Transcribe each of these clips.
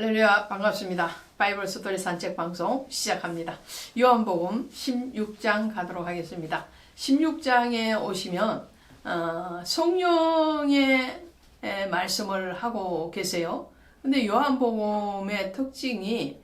할렐루야, 반갑습니다. 바이블 스토리 산책 방송 시작합니다. 요한복음 16장 가도록 하겠습니다. 16장에 오시면 성령의 말씀을 하고 계세요. 근데 요한복음의 특징이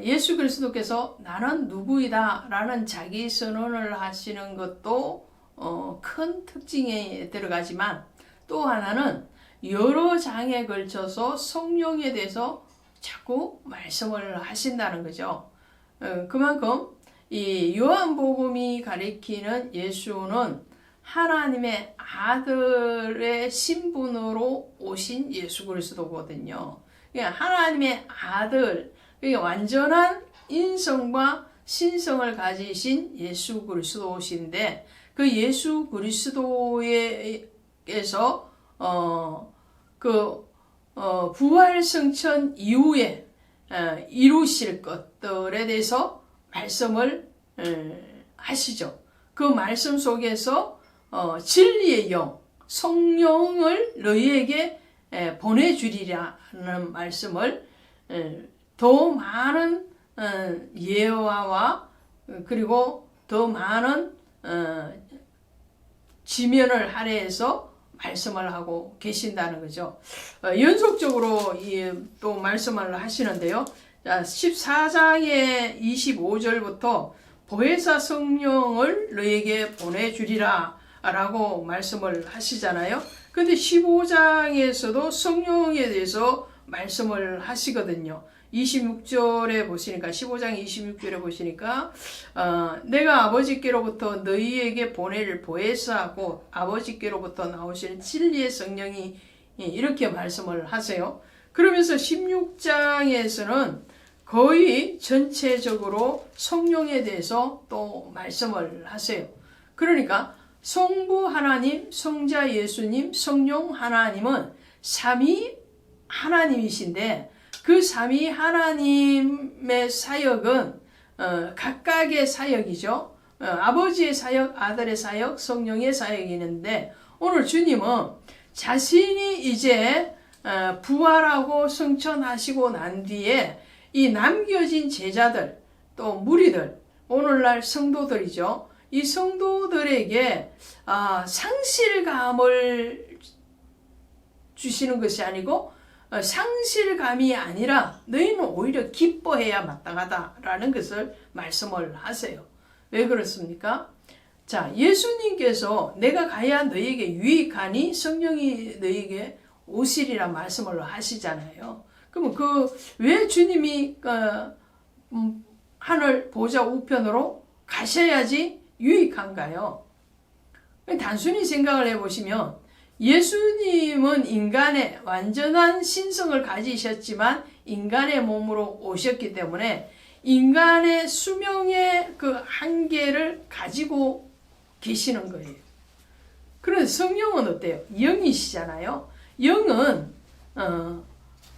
예수 그리스도께서 나는 누구이다 라는 자기 선언을 하시는 것도 큰 특징에 들어가지만, 또 하나는 여러 장에 걸쳐서 성령에 대해서 자꾸 말씀을 하신다는 거죠. 그만큼 이 요한복음이 가리키는 예수는 하나님의 아들의 신분으로 오신 예수 그리스도거든요. 그러니까 하나님의 아들, 그러니까 완전한 인성과 신성을 가지신 예수 그리스도신데, 그 예수 그리스도에서 부활 승천 이후에 이루실 것들에 대해서 말씀을 하시죠. 그 말씀 속에서 진리의 영, 성령을 너희에게 보내주리라는 말씀을 더 많은 예화와 그리고 더 많은 지면을 할애해서 말씀을 하고 계신다는 거죠. 연속적으로 또 말씀을 하시는데요. 14장의 25절부터 보혜사 성령을 너에게 보내주리라 라고 말씀을 하시잖아요. 근데 15장에서도 성령에 대해서 말씀을 하시거든요. 26절에 보시니까, 15장 26절에 보시니까 내가 아버지께로부터 너희에게 보낼 보혜사하고 아버지께로부터 나오실 진리의 성령이, 이렇게 말씀을 하세요. 그러면서 16장에서는 거의 전체적으로 성령에 대해서 또 말씀을 하세요. 그러니까 성부 하나님, 성자 예수님, 성령 하나님은 삼위 하나님이신데, 그 삼위 하나님의 사역은 각각의 사역이죠. 아버지의 사역, 아들의 사역, 성령의 사역이 있는데, 오늘 주님은 자신이 이제 부활하고 승천하시고 난 뒤에 이 남겨진 제자들, 또 무리들, 오늘날 성도들이죠. 이 성도들에게 상실감을 주시는 것이 아니고, 상실감이 아니라 너희는 오히려 기뻐해야 마땅하다라는 것을 말씀을 하세요. 왜 그렇습니까? 자, 예수님께서 내가 가야 너희에게 유익하니 성령이 너희에게 오시리라 말씀을 하시잖아요. 그러면 왜 주님이 하늘 보좌 우편으로 가셔야지 유익한가요? 단순히 생각을 해보시면, 예수님은 인간의 완전한 신성을 가지셨지만 인간의 몸으로 오셨기 때문에 인간의 수명의 그 한계를 가지고 계시는 거예요. 그런데 성령은 어때요? 영이시잖아요. 영은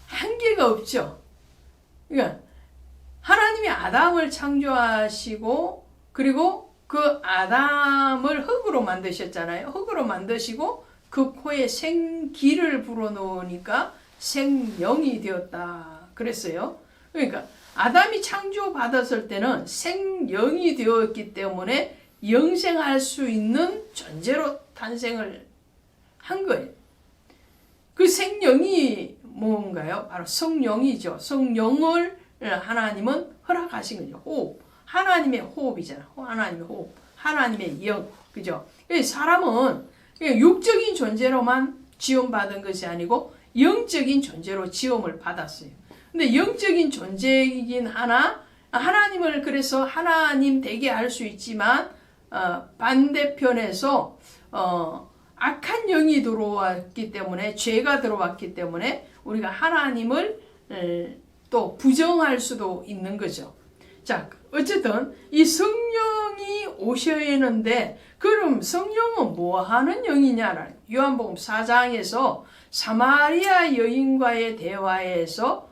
한계가 없죠. 그러니까 하나님이 아담을 창조하시고, 그리고 그 아담을 흙으로 만드셨잖아요. 흙으로 만드시고 그 코에 생기를 불어넣으니까 생명이 되었다 그랬어요. 그러니까 아담이 창조받았을 때는 생명이 되었기 때문에 영생할 수 있는 존재로 탄생을 한 거예요. 그 생명이 뭔가요? 바로 성령이죠. 성령을 하나님은 허락하신 거죠. 호흡. 하나님의 호흡이잖아. 하나님의 호흡. 하나님의 영. 그죠? 사람은 육적인 존재로만 지음받은 것이 아니고 영적인 존재로 지음을 받았어요. 근데 영적인 존재이긴 하나, 하나님을 그래서 하나님 되게 할 수 있지만 반대편에서 악한 영이 들어왔기 때문에, 죄가 들어왔기 때문에 우리가 하나님을 또 부정할 수도 있는 거죠. 자, 어쨌든 이 성령이 오셔야 하는데, 그럼 성령은 뭐 하는 영이냐라는, 요한복음 4장에서 사마리아 여인과의 대화에서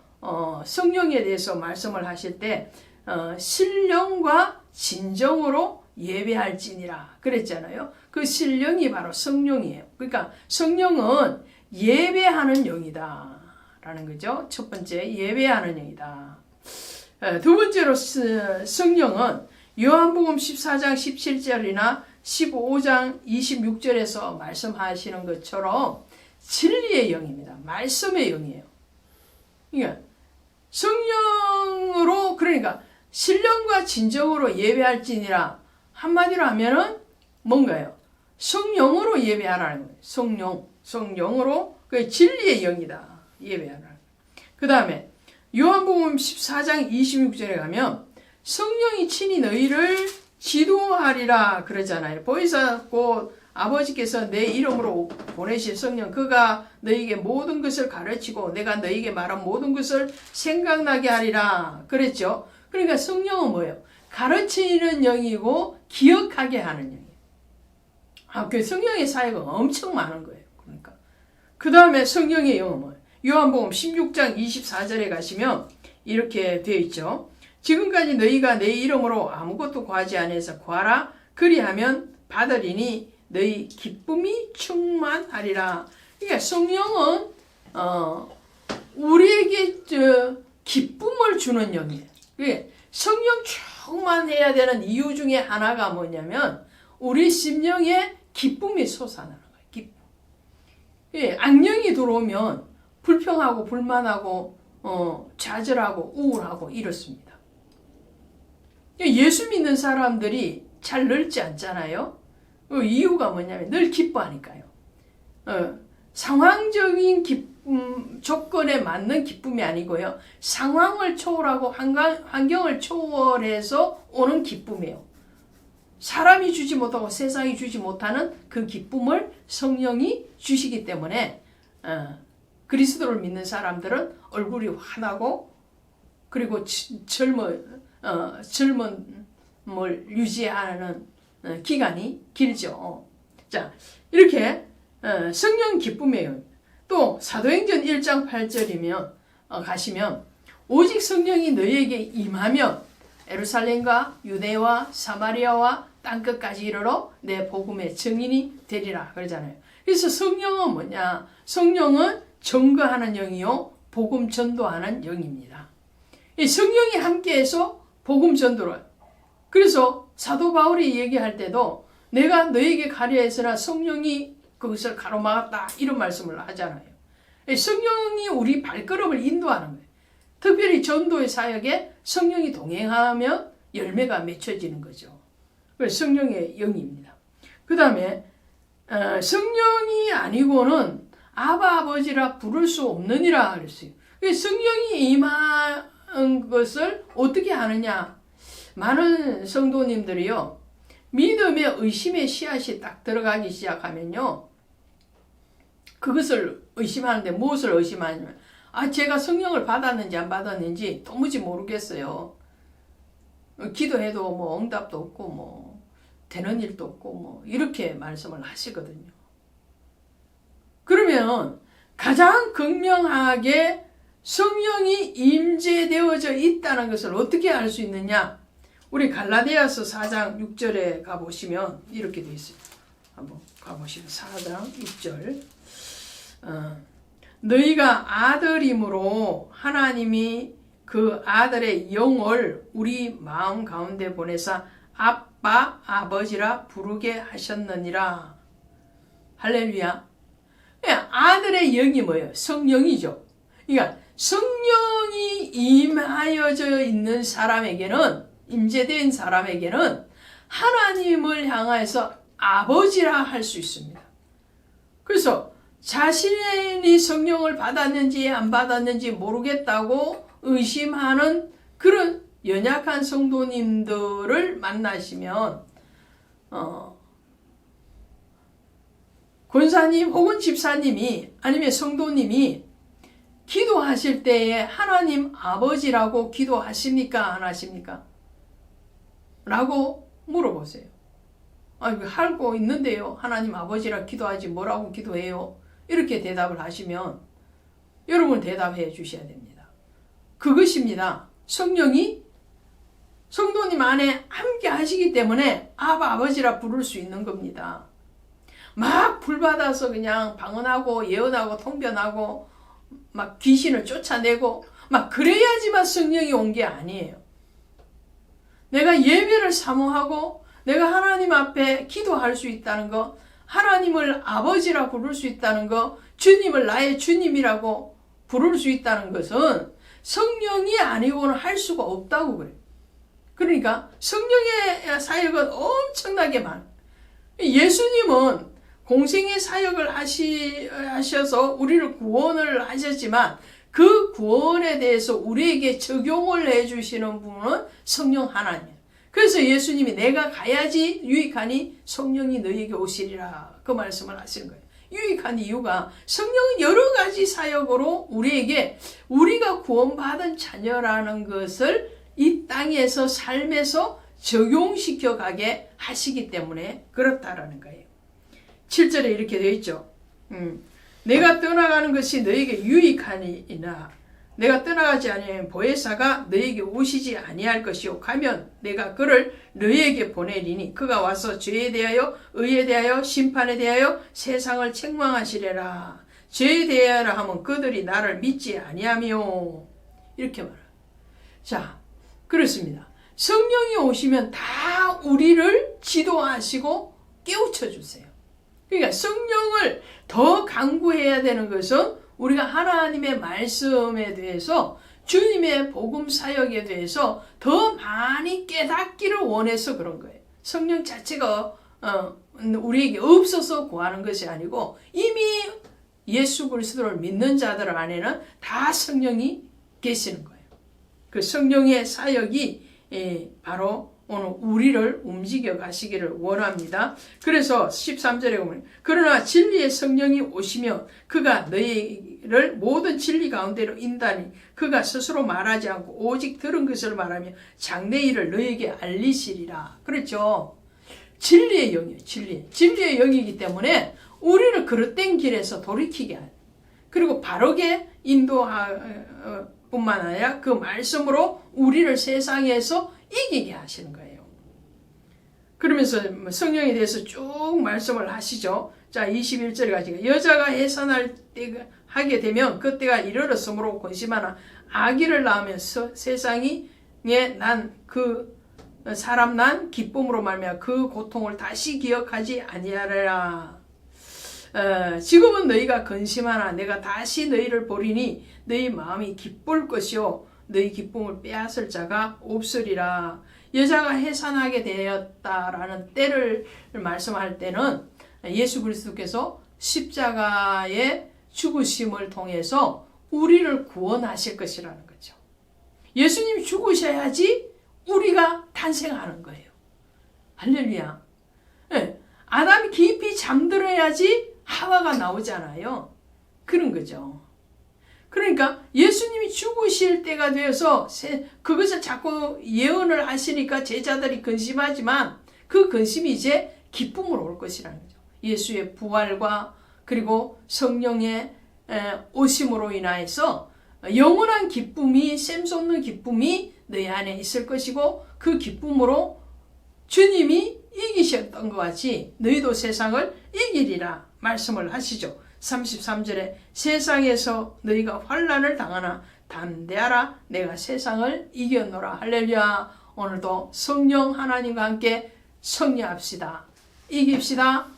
성령에 대해서 말씀을 하실 때 신령과 진정으로 예배할지니라 그랬잖아요. 그 신령이 바로 성령이에요. 그러니까 성령은 예배하는 영이다 라는 거죠. 첫 번째, 예배하는 영이다. 두 번째로 성령은 요한복음 14장 17절이나 15장 26절에서 말씀하시는 것처럼 진리의 영입니다. 말씀의 영이에요. 그러니까 성령으로, 그러니까 신령과 진정으로 예배할지니라, 한마디로 하면은 뭔가요? 성령으로 예배하라는 거예요. 성령으로, 그 진리의 영이다. 예배하라. 그 다음에 요한복음 14장 26절에 가면 성령이 친히 너희를 지도하리라 그러잖아요. 보이사 곧 아버지께서 내 이름으로 보내신 성령, 그가 너희에게 모든 것을 가르치고 내가 너희에게 말한 모든 것을 생각나게 하리라 그랬죠. 그러니까 성령은 뭐예요? 가르치는 영이고 기억하게 하는 영이에요. 그 성령의 사역은 엄청 많은 거예요. 그러니까 그 다음에 성령의 영은 뭐예요? 요한복음 16장 24절에 가시면 이렇게 되어 있죠. 지금까지 너희가 내 이름으로 아무것도 구하지 않아서 구하라. 그리하면 받으리니 너희 기쁨이 충만하리라. 그러니까 성령은 우리에게 기쁨을 주는 영이에요. 성령 충만해야 되는 이유 중에 하나가 뭐냐면 우리 심령에 기쁨이 솟아나는 거예요. 기쁨. 악령이 들어오면 불평하고 불만하고 좌절하고 우울하고 이렇습니다. 예수 믿는 사람들이 잘 늙지 않잖아요. 이유가 뭐냐면 늘 기뻐하니까요. 상황적인 조건에 맞는 기쁨이 아니고요. 상황을 초월하고 환경을 초월해서 오는 기쁨이에요. 사람이 주지 못하고 세상이 주지 못하는 그 기쁨을 성령이 주시기 때문에 그리스도를 믿는 사람들은 얼굴이 환하고 그리고 젊음을 유지하는 기간이 길죠. 자, 이렇게 성령 기쁨이에요. 또 사도행전 1장 8절이면 가시면 오직 성령이 너희에게 임하면 예루살렘과 유대와 사마리아와 땅끝까지 이르러 내 복음의 증인이 되리라 그러잖아요. 그래서 성령은 뭐냐? 성령은 증거하는 영이요 복음 전도하는 영입니다. 이 성령이 함께해서 복음 전도를. 그래서 사도 바울이 얘기할 때도 내가 너에게 가려 했으나 성령이 그것을 가로막았다 이런 말씀을 하잖아요. 성령이 우리 발걸음을 인도하는 거예요. 특별히 전도의 사역에 성령이 동행하면 열매가 맺혀지는 거죠. 성령의 영입니다. 그 다음에 성령이 아니고는 아바 아버지라 부를 수 없느니라 그랬어요. 성령이 임한 것을 어떻게 하느냐? 많은 성도님들이요, 믿음의 의심의 씨앗이 딱 들어가기 시작하면요, 그것을 의심하는데 무엇을 의심하냐면, 제가 성령을 받았는지 안 받았는지 도무지 모르겠어요. 기도해도 뭐 응답도 없고 뭐 되는 일도 없고 뭐 이렇게 말씀을 하시거든요. 그러면 가장 극명하게 성령이 임재되어져 있다는 것을 어떻게 알 수 있느냐? 우리 갈라디아서 4장 6절에 가보시면 이렇게 되어 있어요. 한번 가보시면 4장 6절. 너희가 아들임으로 하나님이 그 아들의 영을 우리 마음 가운데 보내사 아빠 아버지라 부르게 하셨느니라. 할렐루야. 아들의 영이 뭐예요? 성령이죠. 그러니까 성령이 임하여져 있는 사람에게는, 임재된 사람에게는 하나님을 향해서 아버지라 할 수 있습니다. 그래서 자신이 성령을 받았는지 안 받았는지 모르겠다고 의심하는 그런 연약한 성도님들을 만나시면 권사님 혹은 집사님이 아니면 성도님이 기도하실 때에 하나님 아버지라고 기도하십니까? 안 하십니까? 라고 물어보세요. 하고 있는데요. 하나님 아버지라 기도하지 뭐라고 기도해요? 이렇게 대답을 하시면 여러분 대답해 주셔야 됩니다. 그것입니다. 성령이 성도님 안에 함께 하시기 때문에 아버지라 부를 수 있는 겁니다. 막 불받아서 그냥 방언하고 예언하고 통변하고 막 귀신을 쫓아내고 막 그래야지만 성령이 온 게 아니에요. 내가 예배를 사모하고 내가 하나님 앞에 기도할 수 있다는 거, 하나님을 아버지라 부를 수 있다는 거, 주님을 나의 주님이라고 부를 수 있다는 것은 성령이 아니고는 할 수가 없다고 그래요. 그러니까 성령의 사역은 엄청나게 많아요. 예수님은 공생의 사역을 하셔서 우리를 구원을 하셨지만 그 구원에 대해서 우리에게 적용을 해주시는 분은 성령 하나님이에요. 그래서 예수님이 내가 가야지 유익하니 성령이 너희에게 오시리라 그 말씀을 하시는 거예요. 유익한 이유가 성령은 여러 가지 사역으로 우리에게 우리가 구원받은 자녀라는 것을 이 땅에서 삶에서 적용시켜 가게 하시기 때문에 그렇다라는 거예요. 7절에 이렇게 되어 있죠. 내가 떠나가는 것이 너에게 유익하니이나 내가 떠나가지 아니하면 보혜사가 너에게 오시지 아니할 것이요 가면 내가 그를 너에게 보내리니 그가 와서 죄에 대하여 의에 대하여 심판에 대하여 세상을 책망하시리라. 죄에 대하여라 하면 그들이 나를 믿지 아니하며 이렇게 말해요. 자, 그렇습니다. 성령이 오시면 다 우리를 지도하시고 깨우쳐 주세요. 그러니까 성령을 더 강구해야 되는 것은 우리가 하나님의 말씀에 대해서 주님의 복음 사역에 대해서 더 많이 깨닫기를 원해서 그런 거예요. 성령 자체가 우리에게 없어서 구하는 것이 아니고 이미 예수 그리스도를 믿는 자들 안에는 다 성령이 계시는 거예요. 그 성령의 사역이 바로 오늘 우리를 움직여 가시기를 원합니다. 그래서 13절에 보면 그러나 진리의 성령이 오시면 그가 너희를 모든 진리 가운데로 인다니 그가 스스로 말하지 않고 오직 들은 것을 말하며 장래일을 너희에게 알리시리라. 그렇죠. 진리의 영이에요. 진리의 영이기 때문에 우리를 그릇된 길에서 돌이키게 하요. 그리고 바르게 인도뿐만 아니라 그 말씀으로 우리를 세상에서 이기게 하시는 거예요. 그러면서 성령에 대해서 쭉 말씀을 하시죠. 자, 21절에 가지고 여자가 해산할 때가 하게 되면 그때가 이르렀으므로 권심하나 아기를 낳으면서 세상에 난 그 사람 난 기쁨으로 말미암아 그 고통을 다시 기억하지 아니하리라. 지금은 너희가 근심하나 내가 다시 너희를 보리니 너희 마음이 기쁠 것이요 너희 기쁨을 빼앗을 자가 없으리라. 여자가 해산하게 되었다라는 때를 말씀할 때는 예수 그리스도께서 십자가의 죽으심을 통해서 우리를 구원하실 것이라는 거죠. 예수님이 죽으셔야지 우리가 탄생하는 거예요. 할렐루야. 네. 아담이 깊이 잠들어야지 하와가 나오잖아요. 그런 거죠. 그러니까 예수님이 죽으실 때가 되어서 그것을 자꾸 예언을 하시니까 제자들이 근심하지만 그 근심이 이제 기쁨으로 올 것이라는 거죠. 예수의 부활과 그리고 성령의 오심으로 인하여서 영원한 기쁨이 샘솟는 기쁨이 너희 안에 있을 것이고 그 기쁨으로 주님이 이기셨던 것 같이 너희도 세상을 이기리라 말씀을 하시죠. 33절에 세상에서 너희가 환난을 당하나 담대하라 내가 세상을 이겼노라. 할렐루야. 오늘도 성령 하나님과 함께 승리합시다. 이깁시다.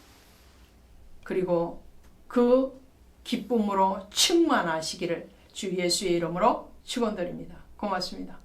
그리고 그 기쁨으로 충만하시기를 주 예수의 이름으로 축원드립니다. 고맙습니다.